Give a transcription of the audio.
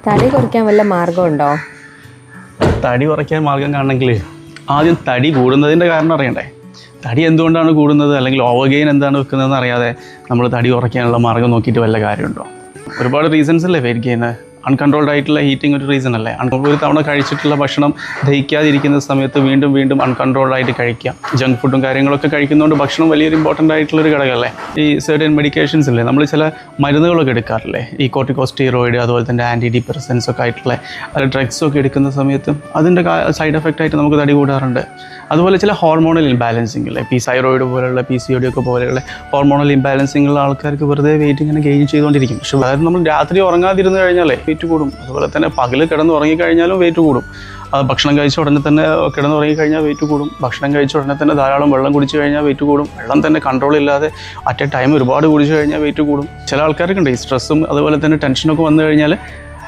തടി കുറയ്ക്കാൻ വല്ല മാർഗമുണ്ടോ? തടി കുറയ്ക്കാൻ മാർഗം കാണണമെങ്കിൽ ആദ്യം തടി കൂടുന്നതിൻ്റെ കാരണം അറിയണ്ടേ. തടി എന്തുകൊണ്ടാണ് കൂടുന്നത്, അല്ലെങ്കിൽ ഓവർ ഗെയിൻ എന്താണ് വെക്കുന്നതെന്ന് അറിയാതെ നമ്മൾ തടി കുറയ്ക്കാനുള്ള മാർഗം നോക്കിയിട്ട് വല്ല കാര്യമുണ്ടോ? ഒരുപാട് റീസൺസ് അല്ലേ വെയിറ്റ് ഗെയിന്. അൺകൺട്രോൾഡ് ആയിട്ടുള്ള ഹീറ്റിംഗ് ഒരു റീസൺ അല്ലേ. ഒരു തവണ കഴിച്ചിട്ടുള്ള ഭക്ഷണം ദഹിക്കാതിരിക്കുന്ന സമയത്ത് വീണ്ടും വീണ്ടും അൺകൺട്രോൾഡ് ആയിട്ട് കഴിക്കുക. ജങ്ക് ഫുഡും കാര്യങ്ങളൊക്കെ കഴിക്കുന്നതുകൊണ്ട് ഭക്ഷണം വലിയൊരു ഇമ്പോർട്ടൻ്റ് ആയിട്ടുള്ളൊരു ഘടകമല്ലേ. ഈ സർട്ടൻ മെഡിക്കേഷൻസ് ഇല്ലേ, നമ്മൾ ചില മരുന്നുകളൊക്കെ എടുക്കാറില്ലേ, ഈ കോർട്ടിക്കോസ്റ്റീറോയിഡ് അതുപോലെ തന്നെ ആൻറ്റി ഡിപ്രസൻസ് ഒക്കെ ആയിട്ടുള്ള ഡ്രഗ്സൊക്കെ എടുക്കുന്ന സമയത്ത് അതിൻ്റെ സൈഡ് എഫക്റ്റ് ആയിട്ട് നമുക്ക് തടി കൂടാറുണ്ട്. അതുപോലെ ചില ഹോർമോണൽ ഇംബാലൻസിങ് ഇല്ലേ, തൈറോയിഡ് പോലെയുള്ള PCOD ഒക്കെ പോലെയുള്ള ഹോർമോണൽ ഇംബാലൻസിങ് ഉള്ള ആൾക്കാർക്ക് വെറുതെ വെയിറ്റ് ഇങ്ങനെ ഗെയിൻ ചെയ്തുകൊണ്ടിരിക്കും. പക്ഷേ അതായത് നമ്മൾ രാത്രി ഉറങ്ങാതിരുന്ന് കഴിഞ്ഞാലേ വെയിറ്റ് കൂടും. അതുപോലെ തന്നെ പകൽ കിടന്ന് ഉറങ്ങിക്കഴിഞ്ഞാലും വെയിറ്റ് കൂടും. ഭക്ഷണം കഴിച്ച ഉടനെ തന്നെ കിടന്നുറങ്ങിക്കഴിഞ്ഞാൽ വെയിറ്റ് കൂടും. ഭക്ഷണം കഴിച്ച ഉടനെ തന്നെ ധാരാളം വെള്ളം കുടിച്ച് കഴിഞ്ഞാൽ വെയിറ്റ് കൂടും. വെള്ളം തന്നെ കൺട്രോൾ ഇല്ലാതെ അറ്റ് എ ടൈം ഒരുപാട് കുടിച്ച് കഴിഞ്ഞാൽ വെയിറ്റ് കൂടും. ചില ആൾക്കാർക്കുണ്ട് ഈ സ്ട്രെസ്സും അതുപോലെ തന്നെ ടെൻഷനൊക്കെ വന്നു കഴിഞ്ഞാൽ